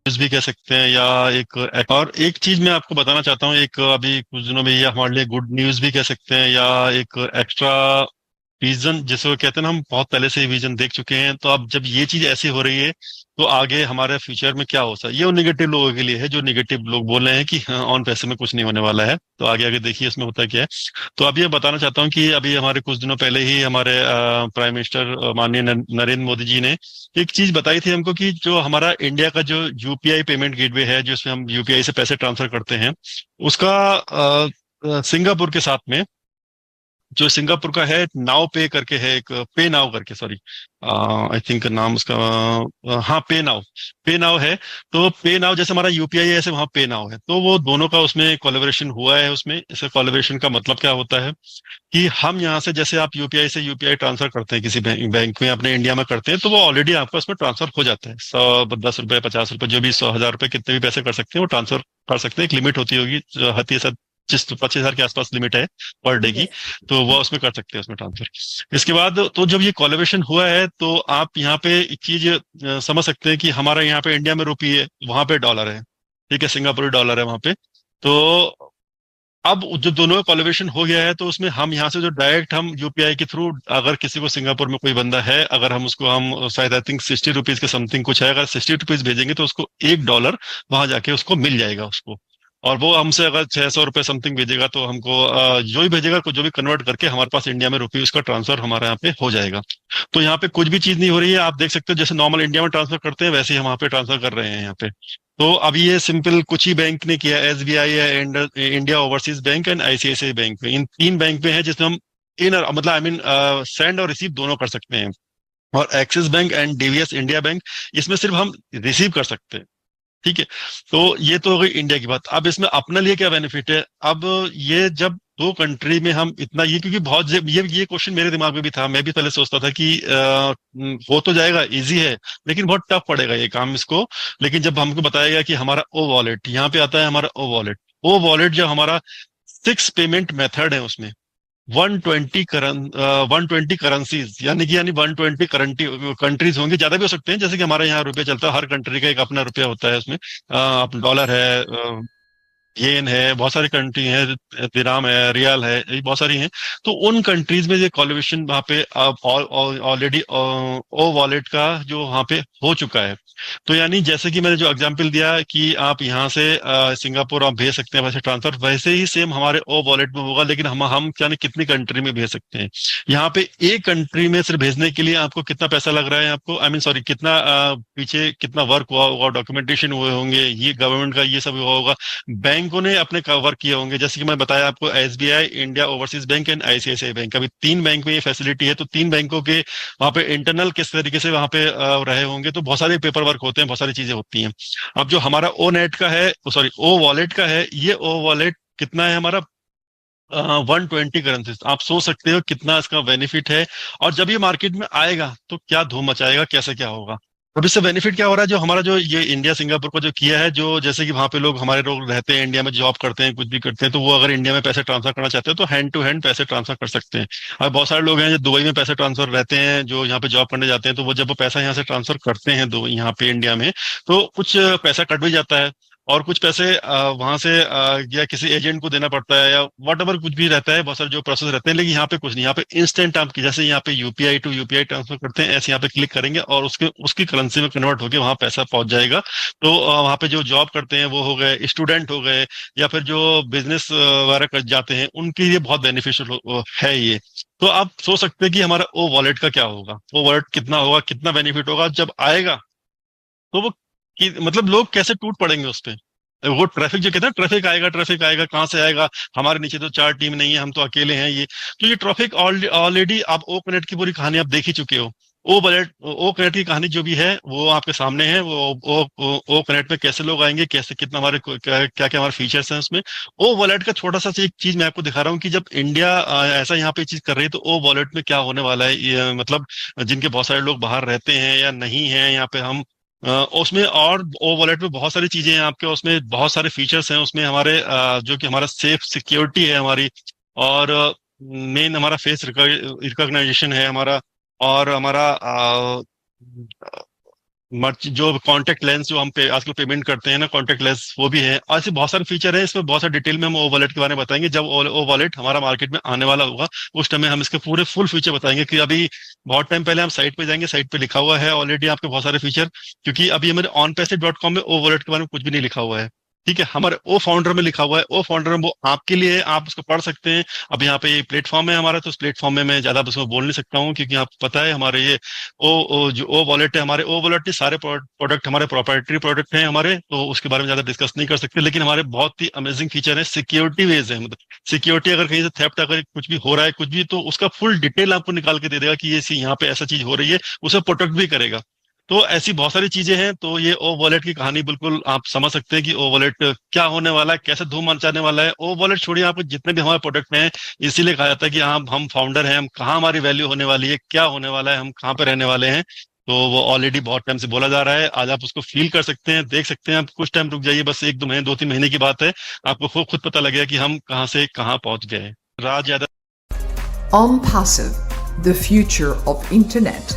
News भी कह सकते हैं, या और एक चीज मैं आपको बताना चाहता हूँ, एक अभी कुछ दिनों में ये हमारे लिए गुड न्यूज भी कह सकते हैं, या एक एक्स्ट्रा विजन जिसे वो कहते हैं ना, हम बहुत पहले से ही विजन देख चुके हैं, तो अब जब ये चीज ऐसी हो रही है तो आगे हमारे फ्यूचर में क्या हो सकता है, ये उन निगेटिव लोगों के लिए है जो निगेटिव लोग बोल रहे हैं कि हाँ, ऑन पैसे में कुछ नहीं होने वाला है। तो आगे आगे देखिए इसमें होता क्या है। तो अभी ये बताना चाहता हूँ कि अभी हमारे कुछ दिनों पहले ही हमारे प्राइम मिनिस्टर माननीय नरेंद्र मोदी जी ने एक चीज बताई थी हमको, कि जो हमारा इंडिया का जो यूपीआई पेमेंट गेटवे है, जिसमें हम यूपीआई से पैसे ट्रांसफर करते हैं, उसका सिंगापुर के साथ में, जो सिंगापुर का है नाउ पे करके है, एक पे नाउ करके, सॉरी आई थिंक नाम उसका हाँ पे नाउ, पे नाउ है। तो पे नाउ जैसे हमारा यूपीआई है, ऐसे वहाँ पे नाउ है, तो वो दोनों का उसमें कोलेबोरेशन हुआ है। उसमें इसे कोलेबोरेशन का मतलब क्या होता है कि हम यहाँ से, जैसे आप यूपीआई से यूपीआई ट्रांसफर करते हैं किसी बैंक में अपने इंडिया में करते हैं, तो वो ऑलरेडी आपका उसमें ट्रांसफर हो जाता है। 110 रुपए, 50 रुपए, जो भी 100,000 रुपए, कितने भी पैसे कर सकते हैं वो ट्रांसफर कर सकते हैं। एक लिमिट होती होगी जो हती है, 25,000 के आसपास लिमिट है पर डे की। यस। तो वो उसमें कर सकते हैं, उसमें ट्रांसफर। इसके बाद तो जब ये कोलेबोरेशन हुआ है, तो आप यहाँ पे एक चीज समझ सकते हैं कि हमारा यहाँ पे इंडिया में रुपी है, वहां पे डॉलर है, ठीक है, सिंगापुरी डॉलर है वहां पे। तो अब जो दोनों का कोलिब्रेशन हो गया है, तो उसमें हम यहाँ से जो डायरेक्ट हम यूपीआई के थ्रू, अगर किसी को सिंगापुर में कोई बंदा है, अगर हम उसको, हम शायद आई थिंक 60 रुपीज के समथिंग कुछ है, अगर 60 रुपीज भेजेंगे तो उसको $1 वहां जाके उसको मिल जाएगा उसको। और वो हमसे अगर 600 रुपये समथिंग भेजेगा, तो हमको जो भी भेजेगा, जो भी कन्वर्ट करके हमारे पास इंडिया में रुपये, उसका ट्रांसफर हमारे यहाँ पे हो जाएगा। तो यहाँ पे कुछ भी चीज नहीं हो रही है, आप देख सकते हो जैसे नॉर्मल इंडिया में ट्रांसफर करते हैं वैसे ही हम वहाँ पे ट्रांसफर कर रहे हैं यहाँ पे। तो अभी ये सिंपल कुछ ही बैंक ने किया, एसबीआई है, India overseas bank and ICICI bank में, इन तीन बैंक में है जिसमें हम इन मतलब आई मीन सेंड और रिसीव दोनों कर सकते हैं। और axis bank and DVS India bank, इसमें सिर्फ हम रिसीव कर सकते हैं, ठीक है। तो ये तो हो गई इंडिया की बात। अब इसमें अपने लिए क्या बेनिफिट है, अब ये जब दो कंट्री में हम इतना, ये क्योंकि बहुत ये क्वेश्चन मेरे दिमाग में भी था, मैं भी पहले सोचता था कि हो तो जाएगा, इजी है, लेकिन बहुत टफ पड़ेगा ये काम इसको। लेकिन जब हमको बताया गया कि हमारा ओ वॉलेट यहाँ पे आता है, हमारा ओ वॉलेट, ओ वॉलेट जो हमारा 6 पेमेंट मेथड है उसमें 120 करेंसीज, यानी 120 कंट्रीज होंगी, ज्यादा भी हो सकते हैं, जैसे कि हमारे यहाँ रुपया चलता है, हर कंट्री का एक अपना रुपया होता है उसमें। डॉलर है, येन है, बहुत सारी कंट्री है, दिराम है, रियाल है, ये बहुत सारी हैं। तो उन कंट्रीज में ये कॉन्वर्सेशन वहाँ पे ऑलरेडी ओ वॉलेट का जो वहाँ पे हो चुका है। तो यानी जैसे कि मैंने जो एग्जांपल दिया कि आप यहाँ से सिंगापुर आप भेज सकते हैं वैसे ट्रांसफर, वैसे ही सेम हमारे ओ वॉलेट में होगा, लेकिन हम जाने कितनी कंट्री में भेज सकते हैं। यहाँ पे एक कंट्री में सिर्फ भेजने के लिए आपको कितना पैसा लग रहा है, आपको आई मीन सॉरी, कितना पीछे कितना वर्क हुआ होगा, डॉक्यूमेंटेशन हुए होंगे, ये गवर्नमेंट का ये सब हुआ होगा, बैंकों ने अपने कवर किए होंगे। जैसे कि मैं बताया आपको, SBI, India overseas bank and ICICI bank, अभी तीन बैंक में ये फैसिलिटी है, तो तीन बैंकों के वहां पे इंटरनल किस तरीके से वहां पे रहे होंगे, तो बहुत सारे पेपर वर्क होते हैं, बहुत सारी चीजें होती हैं। अब जो हमारा ओ नेट का है, सॉरी ओ वॉलेट का है, ये ओ वॉलेट कितना है हमारा, 120 करेंसीज। आप सोच सकते हो कितना इसका बेनिफिट है। और जब ये मार्केट में आएगा तो क्या धूम मचाएगा, कैसे क्या होगा। अब इससे बेनिफिट क्या हो रहा है, जो हमारा जो ये इंडिया सिंगापुर को जो किया है, जो जैसे कि वहां पे लोग, हमारे लोग रहते हैं इंडिया में, जॉब करते हैं, कुछ भी करते हैं, तो वो अगर इंडिया में पैसे ट्रांसफर करना चाहते हैं तो हैंड टू हैंड पैसे ट्रांसफर कर सकते हैं। और बहुत सारे लोग हैं जो दुबई में पैसे ट्रांसफर रहते हैं, जो यहाँ पे जॉब करने जाते हैं, तो वो जब वो पैसा यहाँ से ट्रांसफर करते हैं दो यहाँ पे इंडिया में, तो कुछ पैसा कट भी जाता है, और कुछ पैसे वहां से या किसी एजेंट को देना पड़ता है, या वट एवर कुछ भी रहता है, बहुत सारे जो प्रोसेस रहते हैं। लेकिन यहाँ पे कुछ नहीं, यहाँ पे इंस्टेंट आप जैसे यहाँ पे यूपीआई टू यूपीआई ट्रांसफर करते हैं, ऐसे यहाँ पे क्लिक करेंगे और उसके उसकी करेंसी में कन्वर्ट होकर वहां पैसा पहुंच जाएगा। तो वहां पे जो जॉब करते हैं वो हो गए, स्टूडेंट हो गए, या फिर जो बिजनेस वगैरह कर जाते हैं, उनके लिए बहुत बेनिफिशियल है ये। तो आप सोच सकते हैं कि हमारा ओ वॉलेट का क्या होगा, ओ वॉलेट कितना होगा, कितना बेनिफिट होगा जब आएगा। तो वो मतलब लोग कैसे टूट पड़ेंगे उस पे। वो ट्रैफिक जो कहते हैं, ट्रैफिक आएगा, ट्रैफिक आएगा, कहाँ से आएगा, हमारे नीचे तो चार टीम नहीं है, हम तो अकेले हैं ये। तो ये ट्रैफिक ऑलरेडी आप ओ कनेक्ट की पूरी कहानी आप देख ही चुके हो। ओ कनेक्ट की कहानी जो भी है वो आपके सामने है। वो ओ कनेक्ट में कैसे लोग आएंगे, कैसे कितना हमारे क्या क्या क्या हमारे फीचर्स हैं उसमें। ओ वॉलेट का छोटा सा एक चीज मैं आपको दिखा रहा हूँ कि जब इंडिया ऐसा यहाँ पे चीज कर रही है, तो ओ वॉलेट में क्या होने वाला है, ये मतलब जिनके बहुत सारे लोग बाहर रहते हैं या नहीं है यहाँ पे, हम उसमें और ओ वॉलेट में बहुत सारी चीजें हैं आपके, उसमें बहुत सारे फीचर्स हैं उसमें हमारे, जो कि हमारा सेफ सिक्योरिटी है हमारी, और मेन हमारा फेस रिकॉग्नाइजेशन है हमारा, और हमारा मर्च जो कॉन्टेक्ट लेंस जो हम पे आजकल पेमेंट करते हैं ना, कॉन्टेक्ट लेंस वो भी है। और ऐसे बहुत सारे फीचर हैं इसमें, बहुत सारे डिटेल में हम ओ वॉलेट के बारे में बताएंगे। जब ओ वॉलेट हमारा मार्केट में आने वाला होगा उस टाइम में हम इसके पूरे फुल फीचर बताएंगे। कि अभी बहुत टाइम पहले हम साइट पे जाएंगे, साइट पे लिखा हुआ है ऑलरेडी आपके बहुत सारे फीचर, क्योंकि अभी हमारे onpayset.com में ओ वॉलेट के बारे में कुछ भी नहीं लिखा हुआ है। ठीक है, हमारे ओ फाउंडर में लिखा हुआ है। ओ फाउंडर में वो आपके लिए है, आप उसको पढ़ सकते हैं। अब यहाँ पे ये प्लेटफॉर्म है हमारा, तो उस प्लेटफॉर्म में मैं ज्यादा उसमें बोल नहीं सकता हूँ, क्योंकि आपको पता है हमारे ये जो ओ वॉलेट है, हमारे ओ वॉलेट के सारे प्रोडक्ट हमारे प्रोप्राइटरी प्रोडक्ट हैं हमारे, तो उसके बारे में ज्यादा डिस्कस नहीं कर सकते। लेकिन हमारे बहुत ही अमेजिंग फीचर है, सिक्योरिटी वेज है। मतलब सिक्योरिटी, अगर कहीं से थेफ्ट अगर कुछ भी हो रहा है कुछ भी, तो उसका फुल डिटेल आपको निकाल के दे देगा कि ये यहाँ पे ऐसा चीज हो रही है, उसे प्रोटेक्ट भी करेगा। तो ऐसी बहुत सारी चीजें हैं। तो ये ओ वॉलेट की कहानी बिल्कुल आप समझ सकते हैं कि ओ वॉलेट क्या होने वाला है, कैसे धूम मचाने वाला है। ओ वॉलेट छोड़िए, आप जितने भी हमारे प्रोडक्ट हैं, इसीलिए कहा जाता है कि हम फाउंडर हैं, हम कहाँ हमारी वैल्यू होने वाली है, क्या होने वाला है, हम कहाँ पे रहने वाले हैं। तो वो ऑलरेडी बहुत टाइम से बोला जा रहा है। आज आप उसको फील कर सकते हैं, देख सकते हैं। आप कुछ टाइम रुक जाइए, बस 1-2 महीने, 2-3 महीने की बात है, आपको खुद पता लगेगा कि हम कहाँ से कहाँ पहुंच गए। राज Yadav. On Passive, the future of internet.